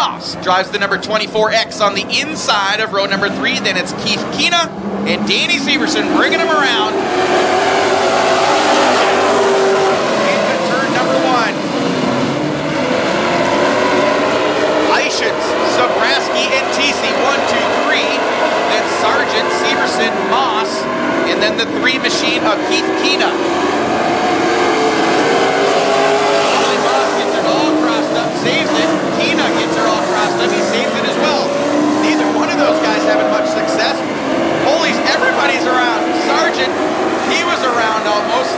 Moss drives the number 24X on the inside of row number 3. Then it's Keith Keena and Danny Severson bringing him around into turn number 1. Ishins, Sobraski, and TC, 1, 2, 3. Then Sargent, Severson, Moss, and then the 3 machine of Keith Keena. Moss gets it all crossed up, saves it. Keena gets her all crossed up, he saves it as well. Neither one of those guys having much success. Holy's, everybody's around. Sargent, he was around almost.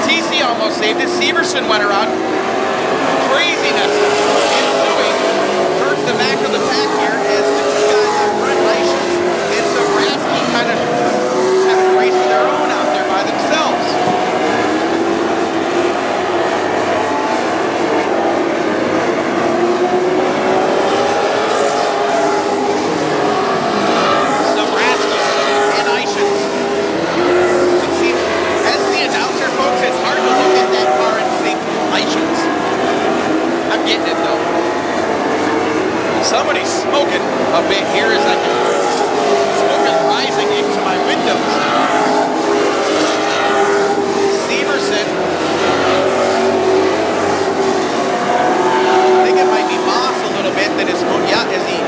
TC almost saved it. Severson went around. Craziness ensuing. Towards the back of the pack here as the 2 guys in front, Ishins and Sobraski, kind of having a race of their own out there by themselves. Sobraski and Ishins. See, as the announcer, folks, it's hard to look at that car and think Ishins. I'm getting it though. Somebody's smoking a bit here as I can. Smoke is rising into my windows. Severson. I think it might be Moss a little bit that is smoking. Yeah, as he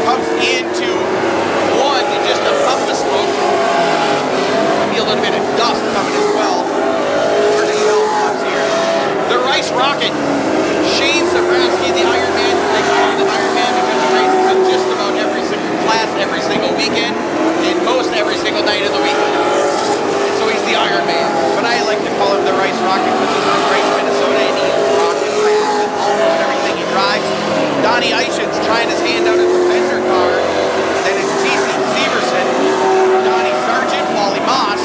comes into 1 and just a puff of smoke. Might be a little bit of dust coming as well. Where the hell comes here? The Rice Rocket. Shane Sobraski, the Iron Man. They call him the Iron Man because he races in just about every single class, every single weekend, and most every single night of the week. So he's the Iron Man. But I like to call him the Rice Rocket because he's from Grace, Minnesota, and he's rocking fast in almost everything he drives. Donnie Ishins trying his hand out at the Fender car. Then it's TC Severson, Donnie Sargent, Wally Moss.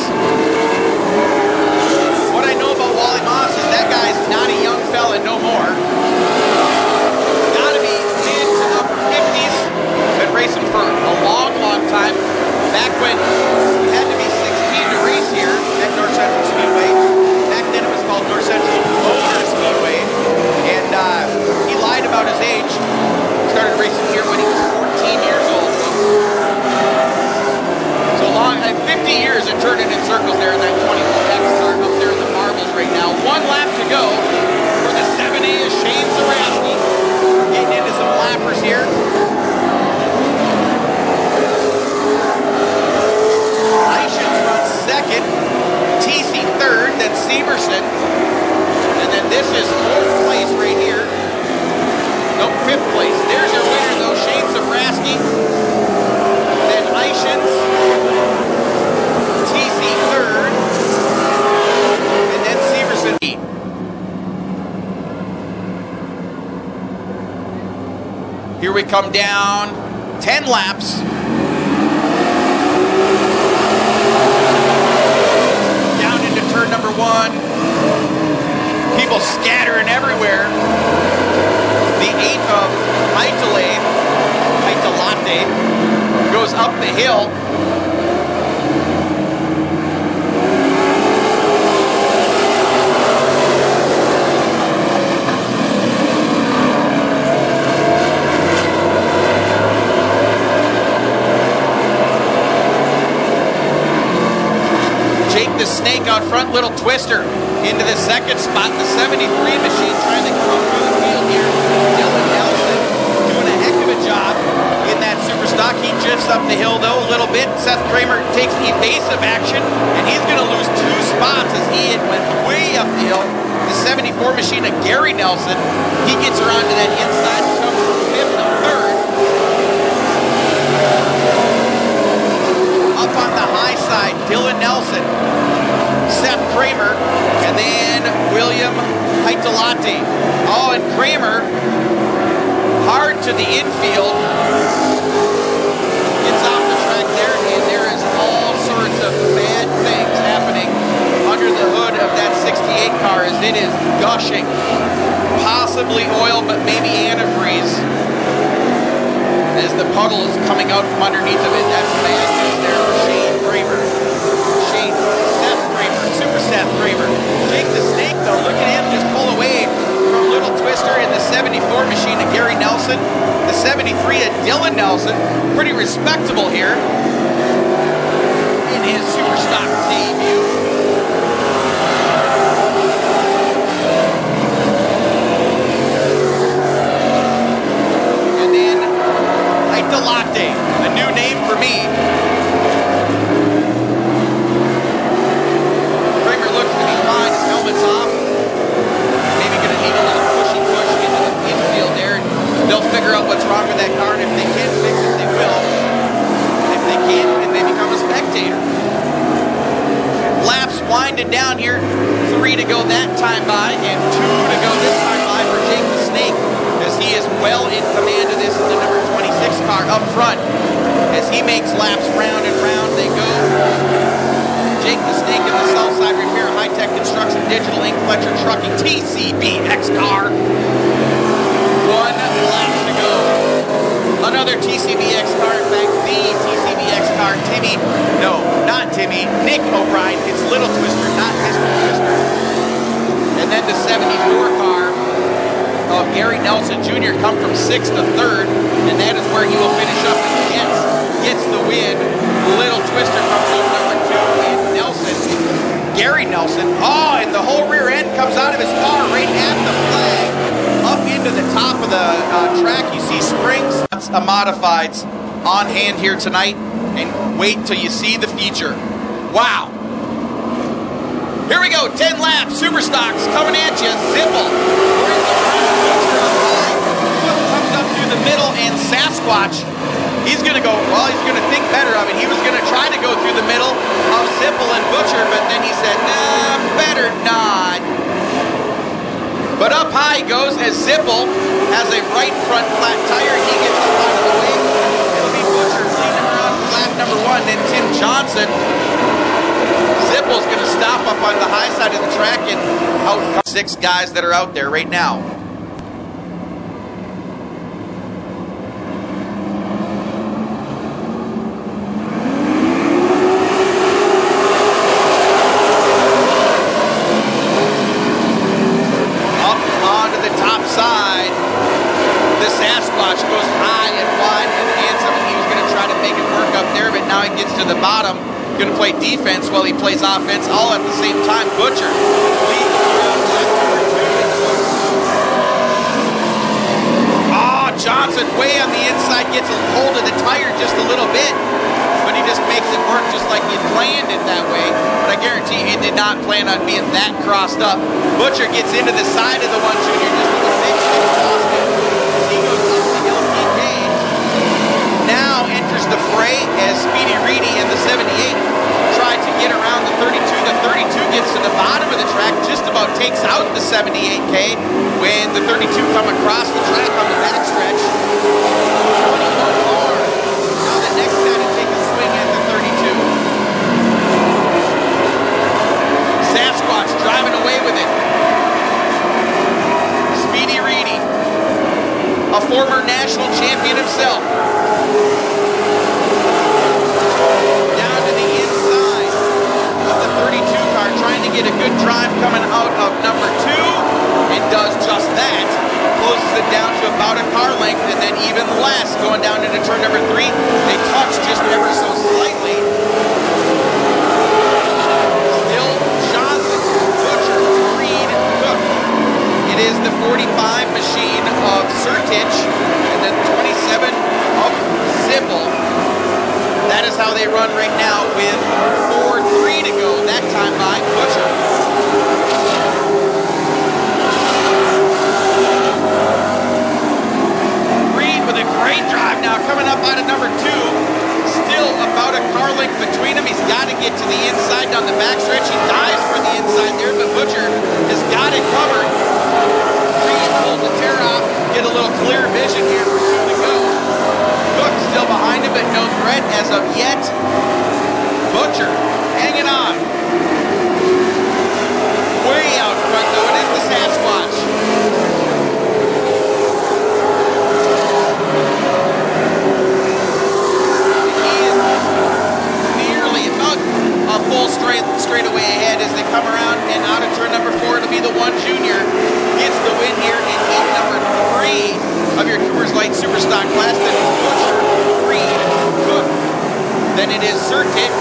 What I know about Wally Moss is that guy's not a young fella no more. Gotta be mid to upper 50s. Been racing for a long, long time. Back when you had to be 16 to race here at North Central Speedway. Back then it was called North Central Motor Speedway. And he lied about his age. Started racing here when he was 14 years old. So long, 50 years and turning in circles there in that 24X car up there in the marbles right now. 1 lap to go for the 7A is Shane Sobraski. Getting into some lappers here. Ishins runs 2nd, TC 3rd, then Severson. And then this is 4th place right here. Nope, 5th place. There's your winner though, Shane Sobraski. Then Ishins. TC 3rd, and then Severson. Here we come down 10 laps. Down into turn number 1. People scattering everywhere. The 8 of Italate goes up the hill. The Snake out front, little twister into the 2nd spot. The 73 machine trying to come through the field here. Dylan Nelson doing a heck of a job in that super stock. He drifts up the hill though a little bit. Seth Kramer takes evasive action and he's going to lose 2 spots as he went way up the hill. The 74 machine of Gary Nelson, he gets around to that inside, comes from 5th to 3rd. Up on the high side, Dylan Nelson, Seth Kramer, and then William Italate. Oh, and Kramer, hard to the infield, gets off the track there, and there is all sorts of bad things happening under the hood of that 68 car as it is gushing. Possibly oil, but maybe antifreeze. As the puddle is coming out from underneath of it. That's bad news there for Shane Kramer. Seth Kramer, Super Seth Kramer. Jake the Snake, though, look at him just pull away from Little Twister in the 74 machine of Gary Nelson. The 73 of Dylan Nelson. Pretty respectable here in his super stock debut. And then Latte, a new name for me. Kramer looks to be fine. His helmet's off. Maybe going to need a little push into the infield there. They'll figure out what's wrong with that car, and if they can fix it, they will. And if they can't, then they become a spectator. Laps winding down here. 3 to go that time by, and 2 to go this time by for Jake the Snake, as he is well in command of this in the number 26 car up front. As he makes laps round and round they go. Jake the Snake in the Southside Repair, High-Tech Construction, Digital Ink, Fletcher Trucking, TCBX car. 1 lap to go. Another TCBX car, in fact, the TCBX car, Timmy, no, not Timmy, Nick O'Brien. It's Little Twister, not Mr. Twister. And then the 74 car of Gary Nelson Jr. come from 6th to 3rd, and that is where he will finish up and gets the win. Little Twister comes up number 2, and Nelson, Gary Nelson, and the whole rear end comes out of his car right at the flag, up into the top of the track. You see springs. That's a modifieds on hand here tonight, and wait till you see the feature. Wow. Here we go, 10 laps, super stocks coming at you. Zipple. Comes up through the middle, and Sasquatch, he's going to go, well, he's going to think better of it. He was going to try to go through the middle of Zipple and Butcher, but then he said, nah, better not. But up high goes as Zipple has a right front flat tire. He gets up out of the way. It'll be Butcher leading around for lap number 1, then Tim Johnson. Zipple's going to stop up on the high side of the track, and out come 6 guys that are out there right now. Up onto the top side. The Sasquatch goes high and wide and handsome, and he was going to try to make it work up there, but now he gets to the bottom. Going to play defense while he plays offense, all at the same time. Butcher leads around lap number 2 in the books. Johnson way on the inside, gets a hold of the tire just a little bit, but he just makes it work just like he planned it that way. But I guarantee he did not plan on being that crossed up. Butcher gets into the side of the 1 Junior just a little bit, lost it as he goes up the LTK. Now enters the fray as Speedy Reedy in the 78 tried to get around the 32. The 32 gets to the bottom of the track, just about takes out the 78K when the 32 come across the track on the backstretch. 21 more. Now the next guy to take a swing at the 32. Sasquatch driving away with it. Speedy Reedy, a former national champion himself. Down to the inside of the 32 car, trying to get a good drive coming out of number 2, and does just that. Closes it down to about a car length, and then even less going down into turn number 3. They touch just ever so slightly. Still Johnson, Butcher, Reed, Cook. It is the 45 machine of Sertich and the 27 of Zipple. That is how they run right now with 4-3 to go. That time by Butcher. Reed with a great drive now coming up out of number 2. Still about a car length between them. He's got to get to the inside down the backstretch. He dives for the inside there, but Butcher has got it covered. Reed pulls the tear off. Get a little clear vision here for 2 to go. Cook still behind him, but no threat as of yet. Butcher hanging on. Way out front, though, it is the Sasquatch. He is nearly about a full straightaway ahead as they come around, and out of turn number 4, it'll be the 1 Junior. Gets the win here in than it is certain.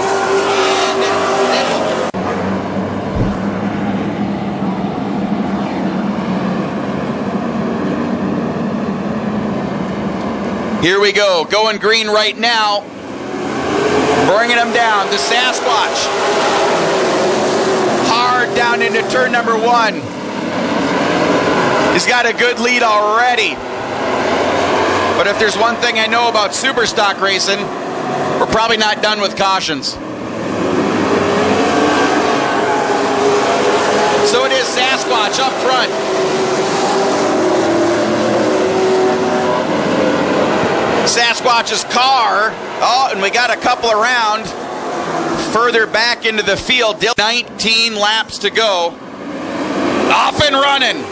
Here we go, going green right now, bringing them down. The Sasquatch, hard down into turn number 1. He's got a good lead already. But if there's one thing I know about super stock racing, we're probably not done with cautions. So it is Sasquatch up front. Sasquatch's car, oh, and we got a couple around further back into the field. 19 laps to go. Off and running.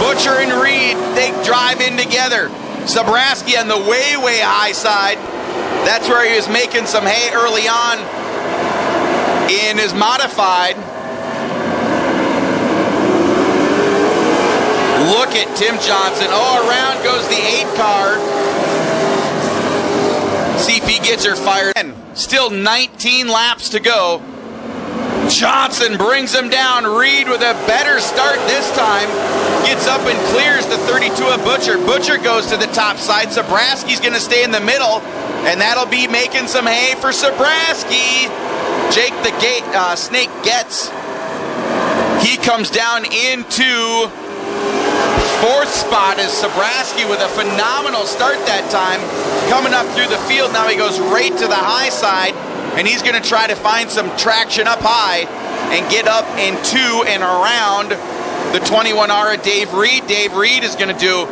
Butcher and Reed, they drive in together. Sobraski on the way high side. That's where he was making some hay early on in his modified. Look at Tim Johnson. Oh, around goes the 8 car. See if he gets her fired. Still 19 laps to go. Johnson brings him down. Reed with a better start this time. Gets up and clears the 32 of Butcher. Butcher goes to the top side. Sobraski's going to stay in the middle. And that'll be making some hay for Sobraski. Jake the Snake gets. He comes down into 4th spot is Sobraski with a phenomenal start that time. Coming up through the field, now he goes right to the high side, and he's going to try to find some traction up high and get up into and around the 21R of Dave Reed. Dave Reed is going to do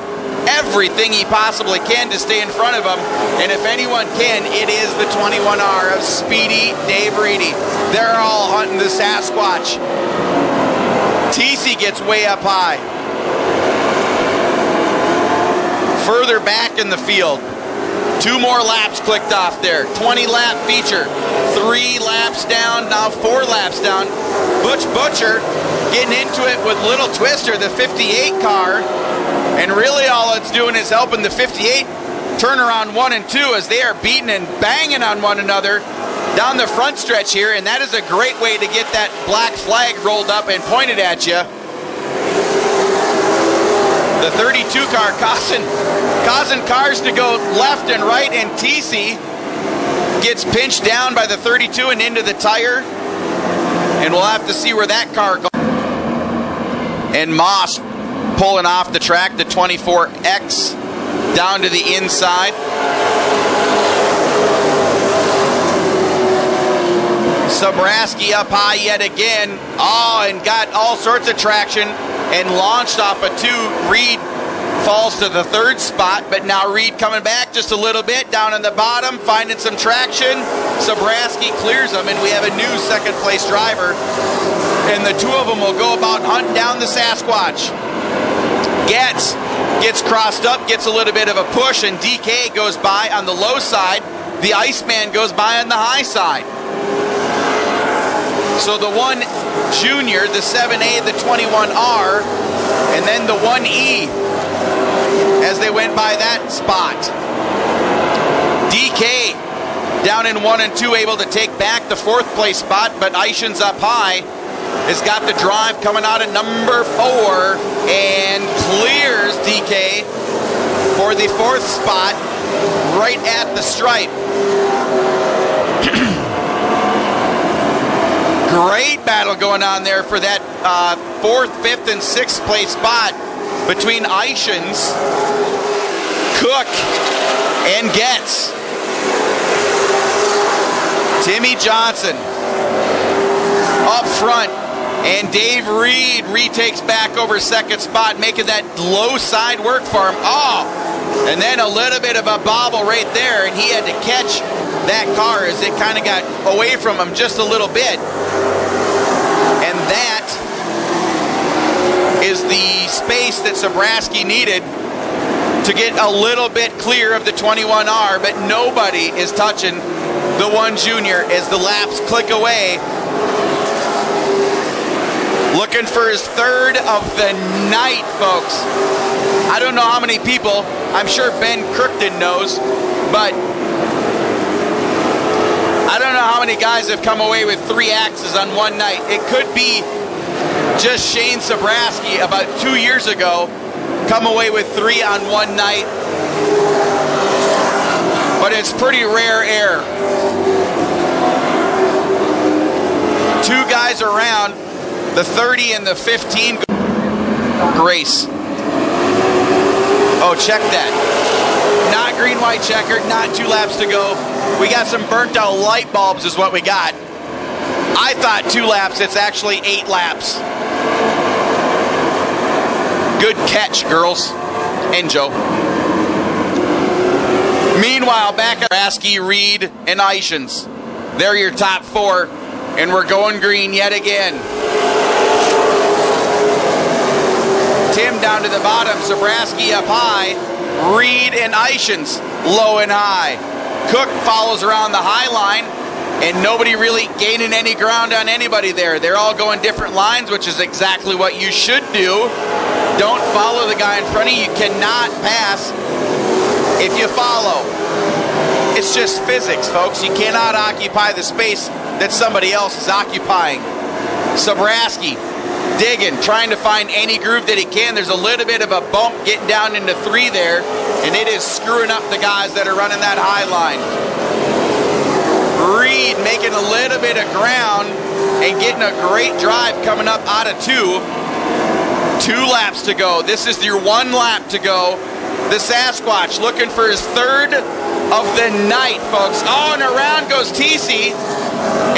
everything he possibly can to stay in front of him, and if anyone can, it is the 21R of Speedy Dave Reedy. They're all hunting the Sasquatch. TC gets way up high. Further back in the field, 2 more laps clicked off there. 20-lap feature, 3 laps down, now 4 laps down. Butcher getting into it with Little Twister, the 58 car, and really all it's doing is helping the 58 turn around 1 and 2 as they are beating and banging on one another down the front stretch here, and that is a great way to get that black flag rolled up and pointed at you. The 32 car causing cars to go left and right, and TC gets pinched down by the 32 and into the tire. And we'll have to see where that car goes. And Moss pulling off the track, the 24X down to the inside. Sobraski up high yet again. Oh, and got all sorts of traction and launched off a 2. Reed falls to the 3rd spot, but now Reed coming back just a little bit down on the bottom, finding some traction. Sobraski clears them, and we have a new 2nd place driver. And the 2 of them will go about hunting down the Sasquatch. Gets crossed up, gets a little bit of a push, and DK goes by on the low side. The Iceman goes by on the high side. So the 1 Junior, the 7A, the 21R, and then the 1E as they went by that spot. DK down in 1 and 2, able to take back the 4th place spot, but Eichen's up high has got the drive coming out of number 4 and clears DK for the 4th spot right at the stripe. Great battle going on there for that 4th, 5th, and 6th place spot between Eichens, Cook, and Getz. Timmy Johnson up front, and Dave Reed retakes back over 2nd spot, making that low side work for him. Oh, and then a little bit of a bobble right there, and he had to catch that car as it kind of got away from him just a little bit. And that is the space that Sobraski needed to get a little bit clear of the 21R, but nobody is touching the 1 Junior as the laps click away. looking for his third of the night, folks. I don't know how many people, I'm sure Ben Crookton knows, but I don't know how many guys have come away with 3 axes on one night. It could be just Shane Sabraski about 2 years ago, come away with 3 on one night. But it's pretty rare air. 2 guys around, the 30 and the 15. Grace. Oh, check that. Not green, white checkered, not 2 laps to go. We got some burnt out light bulbs is what we got. I thought 2 laps, it's actually 8 laps. Good catch, girls. And Joe. Meanwhile, back at Rasky, Reed, and Ishins. They're your top 4, and we're going green yet again. Tim down to the bottom, Sabraski up high, Reed and Ishins low and high. Cook follows around the high line, and nobody really gaining any ground on anybody there. They're all going different lines, which is exactly what you should do. Don't follow the guy in front of you. You cannot pass if you follow. It's just physics, folks. You cannot occupy the space that somebody else is occupying. Sabraski digging, trying to find any groove that he can. There's a little bit of a bump getting down into 3 there, and it is screwing up the guys that are running that high line. Reed making a little bit of ground and getting a great drive coming up out of 2. 2 laps to go. This is your 1 lap to go. The Sasquatch looking for his 3rd of the night, folks. Oh, and around goes TC,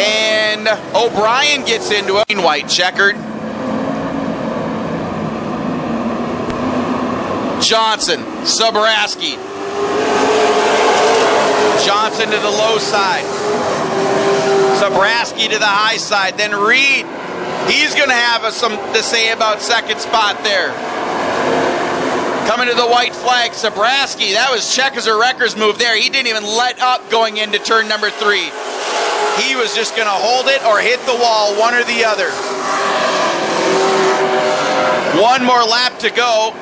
and O'Brien gets into it. White checkered. Johnson, Sabraski. Johnson to the low side. Sabraski to the high side. Then Reed. He's going to have some to say about second spot there. Coming to the white flag, Sabraski. That was Checkers or Wrecker's move there. He didn't even let up going into turn number 3. He was just going to hold it or hit the wall, one or the other. 1 more lap to go.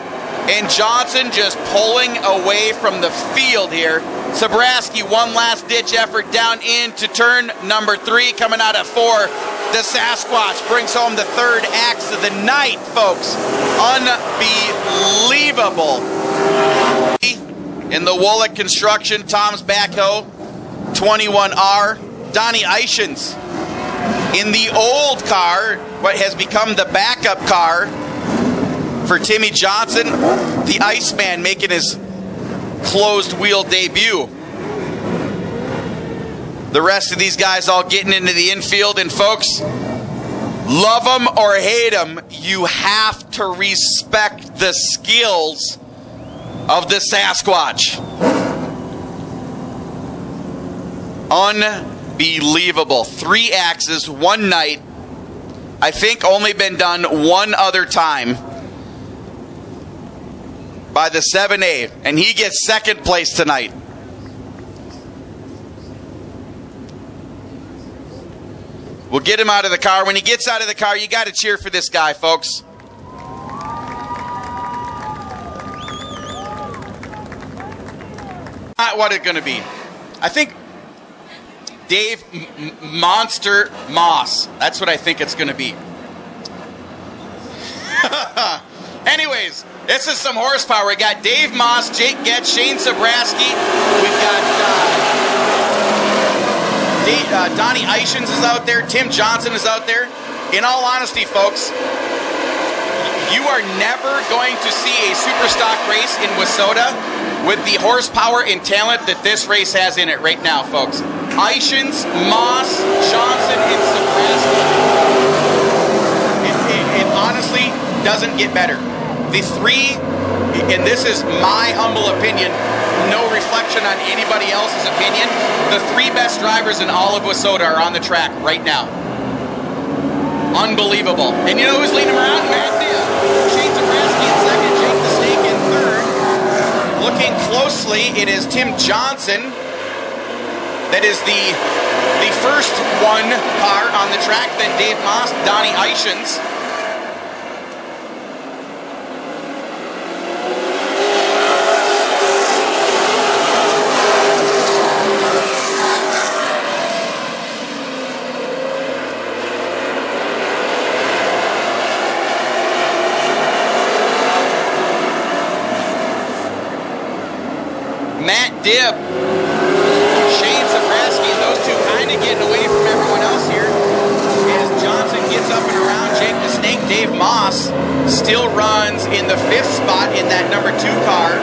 And Johnson just pulling away from the field here. Sabraski, 1 last ditch effort down into turn number 3, coming out at 4. The Sasquatch brings home the 3rd axe of the night, folks. Unbelievable. In the Woollett Construction, Tom's Backhoe, 21R. Donnie Ishins in the old car, what has become the backup car for Timmy Johnson, the Iceman making his closed wheel debut. The rest of these guys all getting into the infield, and folks, love them or hate them, you have to respect the skills of the Sasquatch. Unbelievable. 3 axes, 1 night. I think only been done 1 other time by the 7A, and he gets 2nd place tonight. We'll get him out of the car. When he gets out of the car, you got to cheer for this guy, folks. Not what it's going to be. I think Dave Monster Moss. That's what I think it's going to be. Anyways, this is some horsepower. We got Dave Moss, Jake Getz, Shane Sabraski. We've got Donnie Ishins is out there. Tim Johnson is out there. In all honesty, folks, you are never going to see a super stock race in WISSOTA with the horsepower and talent that this race has in it right now, folks. Ishins, Moss, Johnson, and Sabraski. It honestly doesn't get better. The 3, and this is my humble opinion, no reflection on anybody else's opinion, the 3 best drivers in all of WISSOTA are on the track right now. Unbelievable. And you know who's leading them around? Shane Sabraski in 2nd, Jake the Snake in 3rd. Looking closely, it is Tim Johnson that is the first 1 car on the track, then Dave Moss, Donnie Ishins. Matt Dibb, Shane Sabraski, those two kind of getting away from everyone else here. As Johnson gets up and around, Jake the Snake, Dave Moss still runs in the 5th spot in that number 2 car.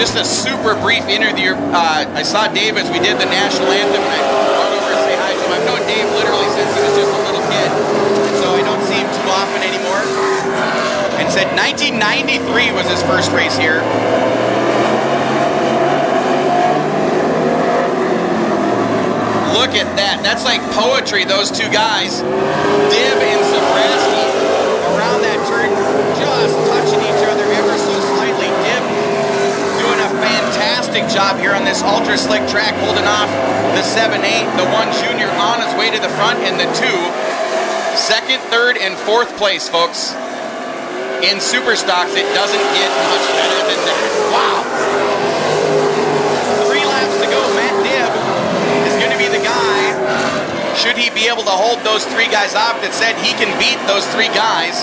Just a super brief interview. I saw Dave as we did the national anthem, and I went over to say hi to him. I've known Dave literally since he was just a little kid, so I don't see him too often anymore. And said 1993 was his first race here. Look at that. That's like poetry, those two guys. Dibb and Sabraski around that turn, just touching each other ever so slightly. Dibb doing a fantastic job here on this ultra slick track, holding off the 7-8, the 1 junior on his way to the front, and the 2. Second, third, and fourth place, folks. In super stocks, it doesn't get much better than that. Wow. 3 laps to go. Matt Dibb is going to be the guy, should he be able to hold those 3 guys off, that said he can beat those 3 guys.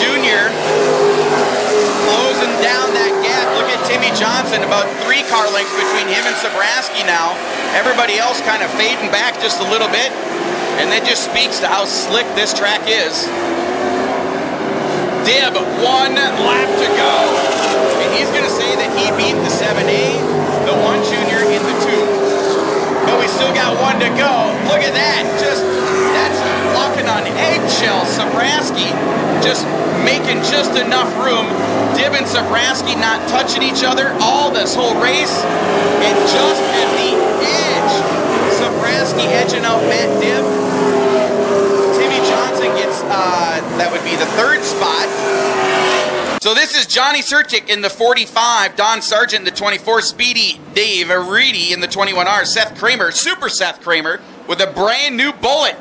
Junior closing down that gap. Look at Timmy Johnson, about 3 car lengths between him and Sabraski now. Everybody else kind of fading back just a little bit, and that just speaks to how slick this track is. Dibb, 1 lap to go, and he's going to say that he beat the 7A, the 1 junior in the 2. But we still got 1 to go. Look at that. That's walking on eggshells. Sabraski just making just enough room. Dibb and Sabraski not touching each other all this whole race. And just at the edge, Sabraski edging out Matt Dibb. Timmy Johnson gets, that would be the 3rd spot. So this is Johnny Serchik in the 45, Don Sargent in the 24, Speedy Dave Reedy in the 21R, Seth Kramer, Super Seth Kramer, with a brand new bullet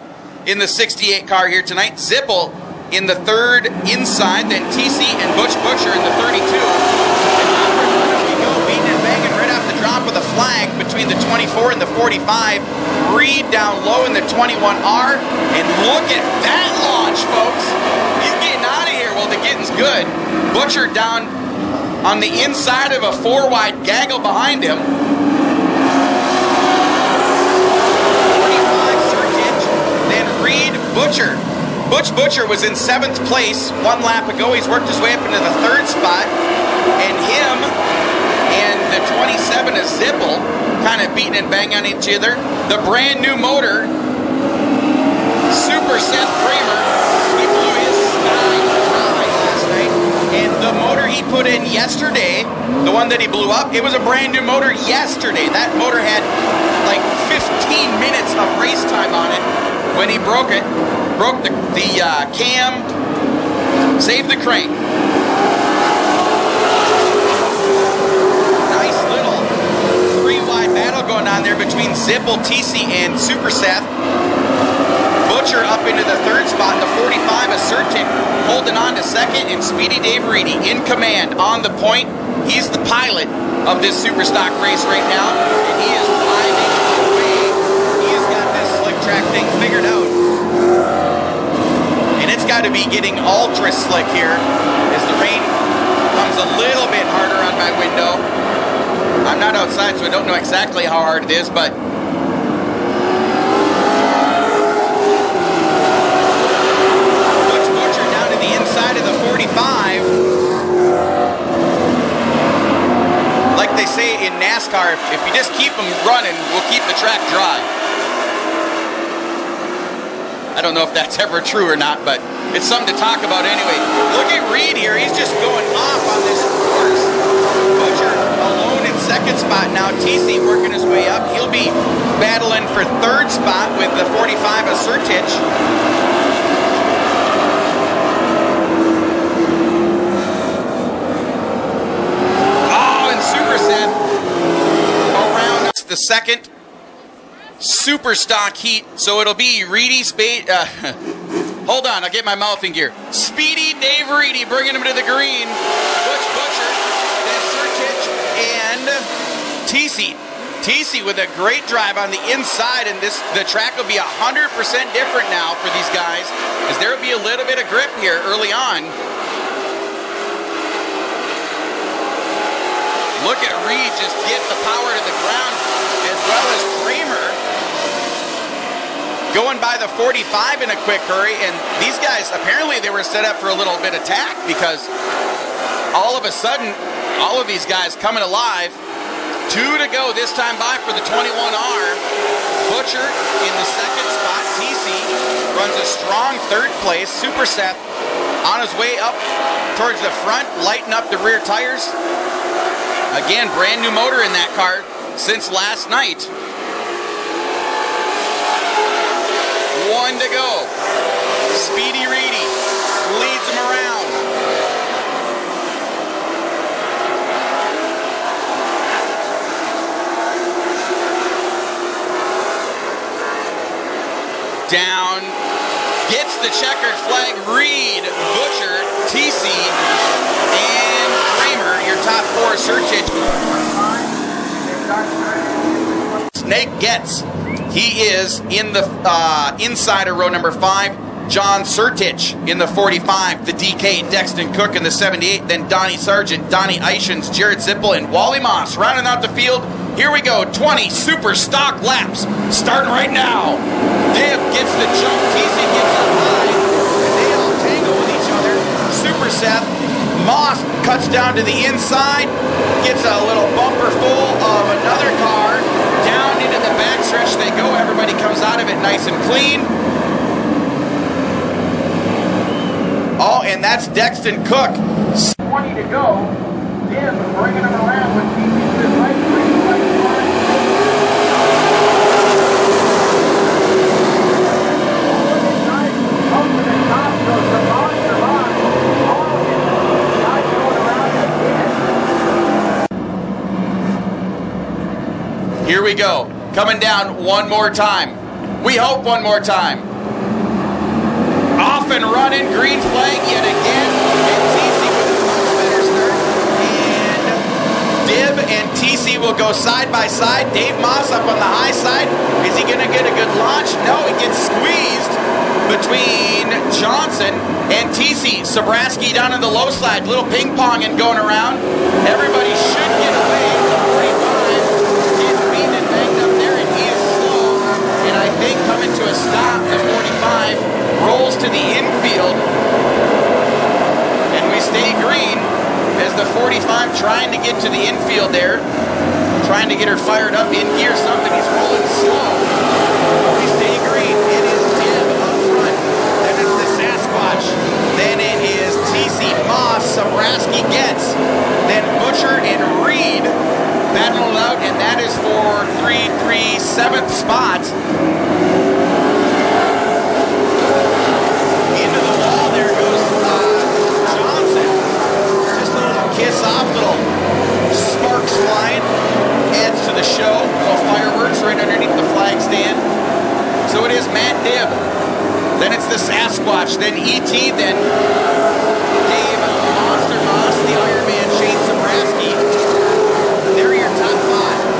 in the 68 car here tonight. Zippel in the 3rd inside, then TC and Butch Butcher in the 32. And off in front we go, beating and banging right off the drop with a flag between the 24 and the 45. Reed down low in the 21R, and look at that launch, folks. He's getting out of here. Well, the getting's good. Butcher down on the inside of a 4-wide gaggle behind him. 45 Sertich, then Reed, Butcher. Butch Butcher was in 7th place 1 lap ago. He's worked his way up into the 3rd spot. And him and the 27 is Zippel kind of beating and banging on each other. The brand new motor, Super Seth Kramer, he blew his dry last night. And the motor he put in yesterday, the one that he blew up, it was a brand new motor yesterday. That motor had like 15 minutes of race time on it when he broke it. Broke the cam, saved the crank. Nice little 3-wide battle going on there between Zippel, TC, and Super Seth. Butcher up into the 3rd spot. The 45 is Sertic holding on to 2nd, and Speedy Dave Reedy in command on the point. He's the pilot of this super stock race right now, and he is driving away. He has got this slick track thing figured out. And it's got to be getting ultra slick here as the rain comes a little bit harder on my window. I'm not outside, so I don't know exactly how hard it is, but Butch Butcher down to the inside of the 45. Like they say in NASCAR, if you just keep them running, we'll keep the track dry. I don't know if that's ever true or not, but it's something to talk about anyway. Look at Reed here. He's just going off on this course. Butcher alone in 2nd spot now. TC working his way up. He'll be battling for 3rd spot with the 45 of Sertich. Oh, and Super Seth around the 2nd super stock heat, so it'll be Reedy, hold on, I'll get my mouth in gear. Speedy Dave Reedy bringing him to the green. Butch Butcher, then Sertich, and TC. TC with a great drive on the inside, and the track will be 100% different now for these guys, as there will be a little bit of grip here early on. Look at Reed just get the power to the ground, as well as Kramer going by the 45 in a quick hurry. And these guys, apparently they were set up for a little bit of attack, because all of a sudden, all of these guys coming alive. 2 to go this time by for the 21R. Butcher in the second spot. TC runs a strong third place. Super Seth on his way up towards the front, lighting up the rear tires. Again, brand new motor in that car since last night. 1 to go. Speedy Reedy leads him around. Down, gets the checkered flag. Reed, Butcher, TC, and Kramer, your top 4 Surtich. Snake gets. He is in the inside of row number 5. John Surtich in the 45. The DK, Dexton Cook in the 78. Then Donnie Sargent, Donnie Eichens, Jared Zippel, and Wally Moss rounding out the field. Here we go, 20 super stock laps starting right now. Dib gets the jump, TC gets a line, and they all tangle with each other. Super Seth, Moss cuts down to the inside, gets a little bumper full of another car. Down into the backstretch they go, everybody comes out of it nice and clean. Oh, and that's Dexton Cook. 20 to go. Dib bringing him around with TC to his right. Here we go, coming down one more time. We hope one more time. Off and running, green flag yet again. And TC with a much better start. And Dib and TC will go side by side. Dave Moss up on the high side. Is he gonna get a good launch? No, it gets squeezed between Johnson and TC. Sobraski down in the low slide, little ping pong and going around. Everybody should get away. The 45 gets beaten and banged up there, and he is slow. And I think coming to a stop, the 45 rolls to the infield, and we stay green as the 45 trying to get to the infield there, trying to get her fired up in gear something. He's rolling slow. We stay green. It is Dib up front. Then it's the Sasquatch. Then it is TC, Moss, Sobraski gets. Then Butcher and Reed battle it out, and that is for 7th spot. Into the wall there goes Johnson. Just a little kiss off, little sparks flying. Adds to the show. Little fireworks right underneath the flag stand. So it is Matt Dib. Then it's the Sasquatch. Then E.T. Then Dave Monster Moss, the Iron Man, Shane Sobraski. They're your top 5.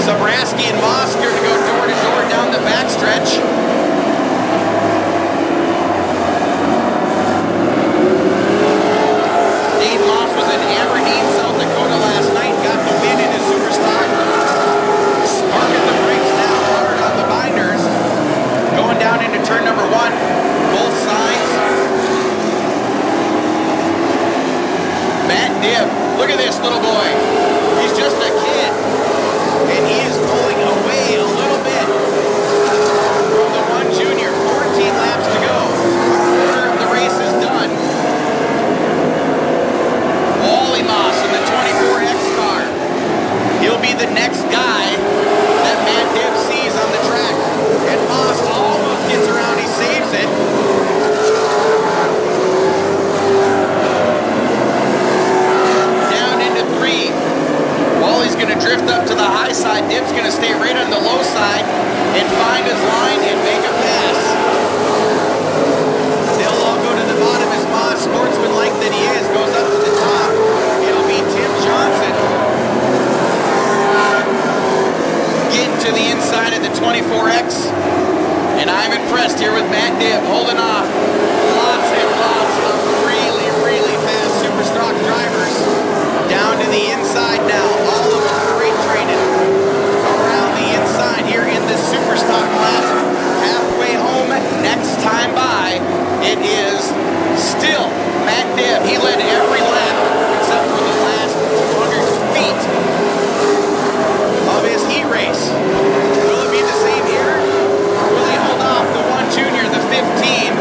Sobraski and Moss are going to go door to door down the backstretch. Dave Moss was in Aberdeen, South Dakota last night. Got the win in his Superstock. Sparking the brakes now, hard on the binders. Going down into turn number 1. Both sides. Matt Dib. Look at this little boy. He's just a kid. And he is pulling away a little bit from the 1 junior. 14 laps to go. A quarter of the race is done. Wally Moss in the 24X car. He'll be the next guy that Matt Dib sees on the track. And Moss almost gets around. He saves it. Down into 3. Wally's going to drift up to the high side. Dib's going to stay right on the low side and find his line and make a pass. They'll all go to the bottom as Moss, sportsmanlike that he is, goes up to the top. It'll be Tim Johnson. inside of the 24X. And I'm impressed here with Matt Dibb holding off lots and lots of really, really fast super stock drivers. Down to the inside now. All of them freight traded around the inside here in the super stock class. Halfway home next time by, it is still Matt Dibb. He led every lap except for the last 200 feet of his heat race. Will it be the same here? Or will he hold off the 1 junior, the 15,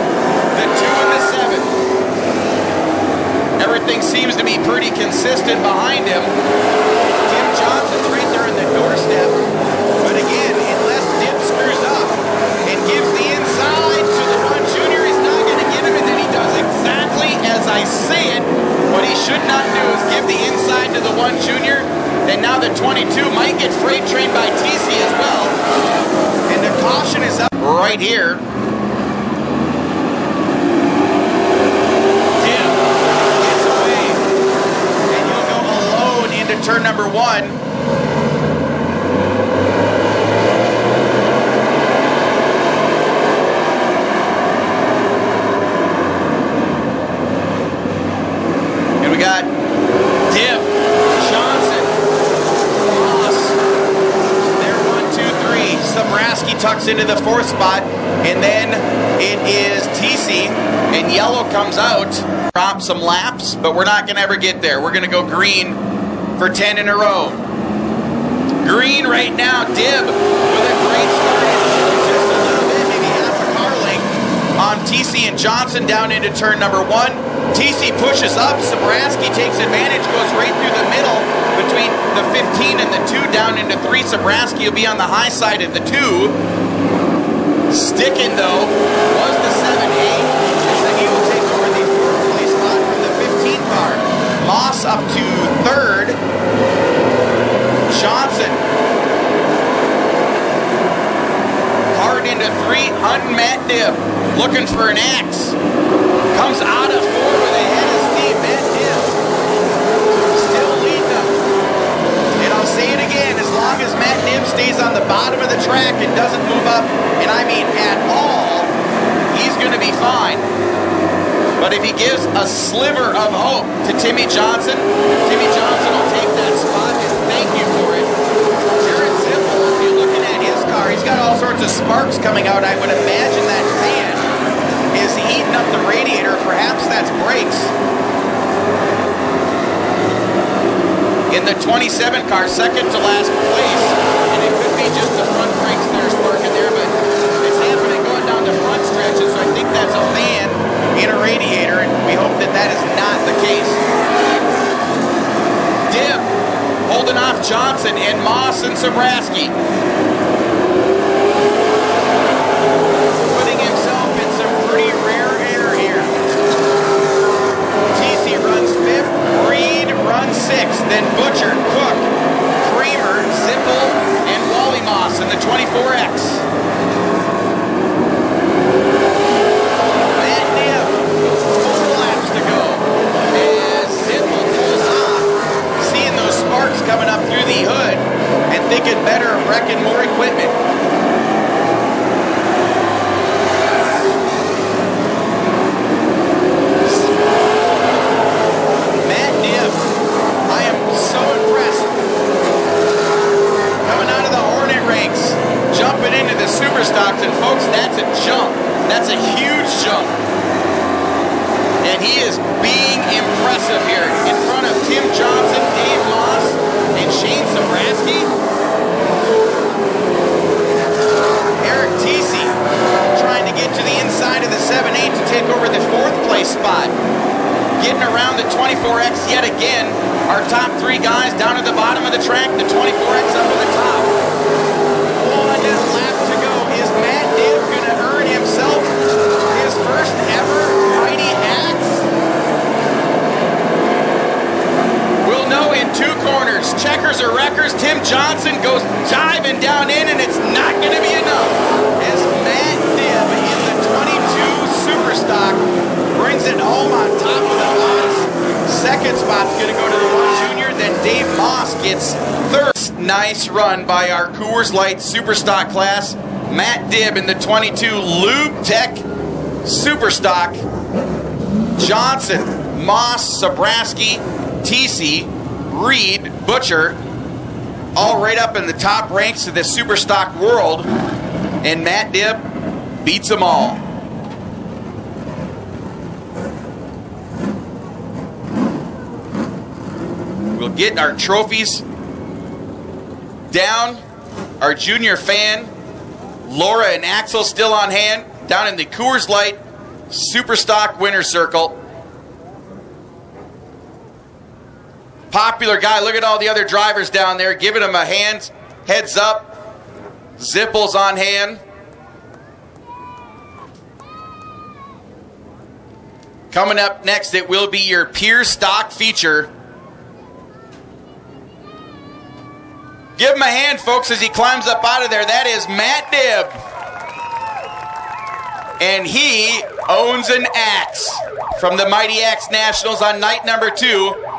the 2, and the 7? Everything seems to be pretty consistent behind him. Tim Johnson's right there in the doorstep. But again, unless Dibb screws up and gives the inside to the 1 junior, he's not going to get him, and then he does exactly as I say it. What he should not do is give the inside to the 1 junior, and now the 22 might get freight trained by TC as well. And the caution is up right here. Dibb gets away, and he'll go alone into turn number 1. We got Dibb, Johnson, Moss. There, 1, 2, 3. Sabraski tucks into the 4th spot, and then it is TC, and yellow comes out. Drop some laps, but we're not going to ever get there. We're going to go green for 10 in a row. Green right now. Dibb with a great start. Just a little bit, maybe half a car length on TC and Johnson down into turn number 1. TC pushes up, Sabraski takes advantage, goes right through the middle between the 15 and the 2 down into 3. Sabraski will be on the high side of the 2. Sticking though was the 7A, and he will take over the 4th place spot from the 15 car. Moss up to 3rd. Johnson hard into 3, hunting Matt Dibb, looking for an axe. Comes out of 4 with a head of steam. Matt Dibb still leading them. And I'll say it again, as long as Matt Dibb stays on the bottom of the track and doesn't move up, and I mean at all, he's going to be fine. But if he gives a sliver of hope to Timmy Johnson will take that spot, and thank you for it. Jared Zippel, if you're looking at his car, he's got all sorts of sparks coming out. I would imagine that fan is heating up the radiator. Perhaps that's brakes. In the 27 car, second to last place, and it could be just the front brakes that are sparking there, but it's happening going down the front stretches, so I think that's a fan in a radiator, and we hope that that is not the case. Dibb holding off Johnson and Moss and Sabraski. Putting himself in some pretty rare air here. TC runs 5th, Reed runs 6th, then Butcher, Cook, Kramer, Zippel, and Wally Moss in the 24X. Matt Dibb, 4 laps to go. As Zippel pulls off, seeing those sparks coming up through the hood and thinking better of wrecking more equipment. Jumping into the super stocks, and folks, that's a jump. That's a huge jump. And he is being impressive here in front of Tim Johnson, Dave Moss, and Shane Sabraski. Eric TC trying to get to the inside of the 7-8 to take over the 4th place spot. Getting around the 24X yet again. Our top 3 guys down at the bottom of the track, the 24X up at the top. 1 lap to go. Is Matt Dibb going to earn himself his first ever mighty axe? We'll know in 2 corners. Checkers or wreckers. Tim Johnson goes diving down in, and it's not going to be enough. As Matt Dibb in the 22 Super Stock brings it home on top of the box. Second spot's going to go to the 1 junior. Then Dave Moss gets 3rd. nice run by our Coors Light Superstock class. Matt Dibb in the 22 Lube Tech Superstock. Johnson, Moss, Sabraski, TC, Reed, Butcher, all right up in the top ranks of the Superstock world. And Matt Dibb beats them all. We'll get our trophies down. Our junior fan, Laura and Axel, still on hand down in the Coors Light Superstock winner circle. Popular guy. Look at all the other drivers down there giving him a heads up. Zippel's on hand. Coming up next, it will be your Pure Stock feature. Give him a hand, folks, as he climbs up out of there. That is Matt Dibb. And he owns an axe from the Mighty Axe Nationals on night number 2.